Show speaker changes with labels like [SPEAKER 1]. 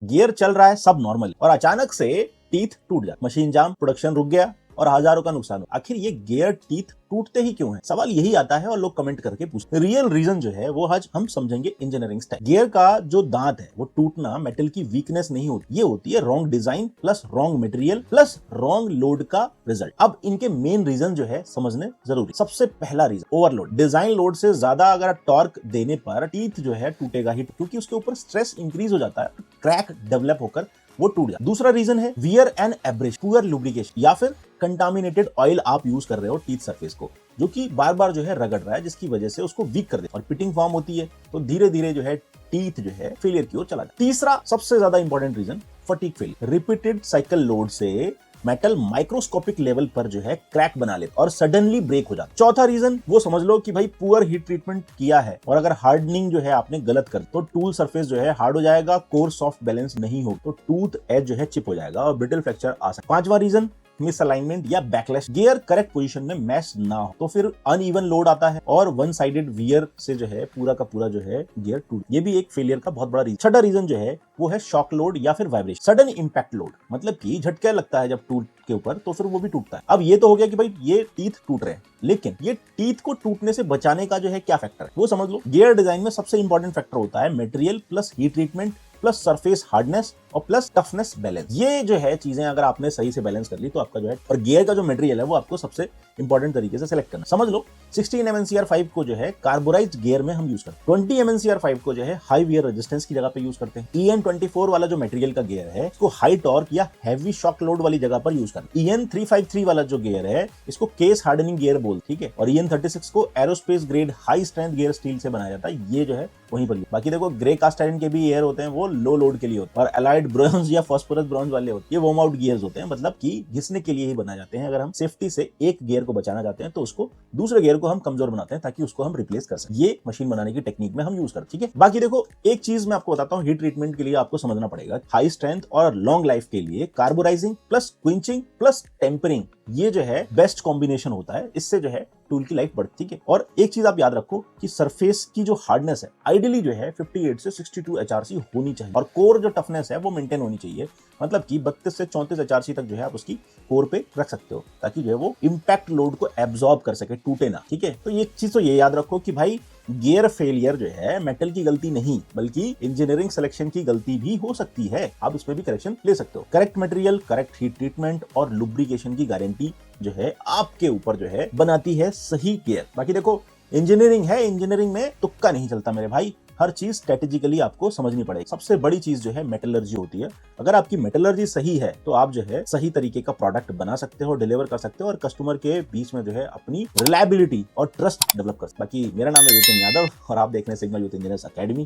[SPEAKER 1] Gear चल रहा है, सब नॉर्मल, और अचानक से टीथ टूट जाए, मशीन जाम, प्रोडक्शन रुक गया और हजारों का नुकसान हो। आखिर ये गियर टीथ टूटते ही क्यों है? सवाल यही आता है और लोग कमेंट करके पूछते हैं। रियल रीजन जो है वो आज हम समझेंगे इंजीनियरिंग स्टाइल। गियर का जो दांत है वो टूटना मेटल की वीकनेस नहीं होती, ये होती है wrong design plus wrong material plus wrong load का रिजल्ट। अब इनके मेन रीजन जो है समझने जरूरी। सबसे पहला रीजन ओवरलोड। डिजाइन लोड से ज्यादा अगर टॉर्क देने पर टीथ जो है टूटेगा ही, क्योंकि उसके ऊपर स्ट्रेस इंक्रीज हो जाता है, क्रैक डेवलप होकर वो टूट जाता है। दूसरा रीजन है wear and abrasion, poor lubrication, या फिर कंटामिनेटेड ऑयल आप यूज कर रहे हो टीथ सरफेस को, जो कि बार बार जो है रगड़ रहा है, जिसकी वजह से उसको वीक कर दे और पिटिंग फॉर्म होती है, तो धीरे धीरे जो है टीथ जो है फेलियर की ओर चला जाता है। तीसरा सबसे ज्यादा important reason fatigue failure. Repeated cycle load से मेटल माइक्रोस्कोपिक लेवल पर जो है क्रैक बना लेता और सडनली ब्रेक हो जाता। चौथा रीजन वो समझ लो कि भाई पुअर हीट ट्रीटमेंट किया है, और अगर हार्डनिंग जो है आपने गलत कर तो टूल सरफेस जो है हार्ड हो जाएगा, कोर सॉफ्ट बैलेंस नहीं हो तो टूथ एज जो है चिप हो जाएगा और ब्रिटल फ्रैक्चर आ सकता है। पांचवा रीजन मिसअलाइनमेंट या बैकलैश। गियर करेक्ट पोजीशन में मैच ना हो तो फिर अनइवन लोड आता है और वन साइडेड वियर से जो है पूरा का पूरा जो है गियर टूट, ये भी एक फेलियर का बहुत बड़ा रीजन। छठा रीजन जो है वो है शॉक लोड या फिर वाइब्रेशन, सडन इंपैक्ट लोड, मतलब कि झटका लगता है जब टूट के ऊपर तो फिर वो भी टूटता है। अब ये तो हो गया कि भाई ये टीथ टूट रहे हैं, लेकिन ये टीथ को टूटने से बचाने का जो है क्या फैक्टर है वो समझ लो। गियर डिजाइन में सबसे इंपॉर्टेंट फैक्टर होता है material plus heat treatment plus surface hardness और प्लस टफनेस बैलेंस। ये जो है चीजें अगर आपने सही से बैलेंस कर ली तो आपका जो है, और गियर का जो मटेरियल है वो आपको सबसे इंपॉर्टेंट तरीके से सिलेक्ट करना। समझ लो 16 MnCr5 को जो है कार्बोराइज्ड गियर में हम यूज करते हैं, 20 MnCr5 को जो है हाई वियर रेजिस्टेंस की जगह पे यूज करते हैं। EN24 वाला जो मटेरियल का गियर है इसको हाई टॉर्क या हैवी शॉक लोड वाली जगह पर यूज करते हैं। EN353 वाला जो गियर है इसको केस हार्डनिंग गियर बोल, ठीक है, और EN36 को aerospace grade high strength gear steel से बनाया जाता है, ये जो है वहीं पर। बाकी देखो ग्रे कास्ट आयरन के भी गियर होते हैं, वो लो लोड के लिए होते हैं, और एलाइड ब्रॉन्ज या फॉस्फोरस ब्रॉन्ज वाले होते हैं, ये वॉर्म आउट गियर्स होते हैं, मतलब कि घिसने के लिए ही बनाए जाते हैं। अगर हम सेफ्टी से एक गियर को बचाना चाहते हैं तो उसको दूसरे गियर को हम कमजोर बनाते हैं ताकि उसको हम रिप्लेस कर सकें। ये मशीन बनाने की टेक्निक में हम यूज करते हैं, ठीक है। बाकी देखो एक चीज मैं आपको बताता हूँ, हीट ट्रीटमेंट के लिए आपको समझना पड़ेगा हाई स्ट्रेंथ और लॉन्ग लाइफ के लिए carburizing plus quenching plus tempering, ये जो है बेस्ट कॉम्बिनेशन होता है, इससे जो है टूल की लाइफ बढ़ती है। और एक चीज आप याद रखो कि सरफेस की जो हार्डनेस है आइडियली जो है 58 से 62 HRC होनी चाहिए, और कोर जो टफनेस है वो मेंटेन होनी चाहिए, मतलब कि 32 से 34 HRC तक जो है आप उसकी कोर पे रख सकते हो, ताकि जो है वो इंपैक्ट लोड को एब्जॉर्ब कर सके, टूटे ना, ठीक है। तो ये चीज तो ये याद रखो कि भाई गियर फेलियर जो है मेटल की गलती नहीं बल्कि इंजीनियरिंग सिलेक्शन की गलती भी हो सकती है, आप उसमें भी करेक्शन ले सकते हो। Correct material, correct heat treatment और लुब्रिकेशन की गारंटी जो है आपके ऊपर जो है बनाती है सही गियर। बाकी देखो इंजीनियरिंग है, इंजीनियरिंग में तुक्का नहीं चलता मेरे भाई, हर चीज स्ट्रेटेजिकली आपको समझनी पड़ेगी। सबसे बड़ी चीज जो है मेटलर्जी होती है, अगर आपकी मेटलर्जी सही है तो आप जो है सही तरीके का प्रोडक्ट बना सकते हो, डिलीवर कर सकते हो, और कस्टमर के बीच में जो है अपनी रिलायबिलिटी और ट्रस्ट डेवलप कर सकते हो। बाकी मेरा नाम है विपिन यादव और आप देख रहे हैं सिग्नल यूथ इंजीनियर्स अकेडमी।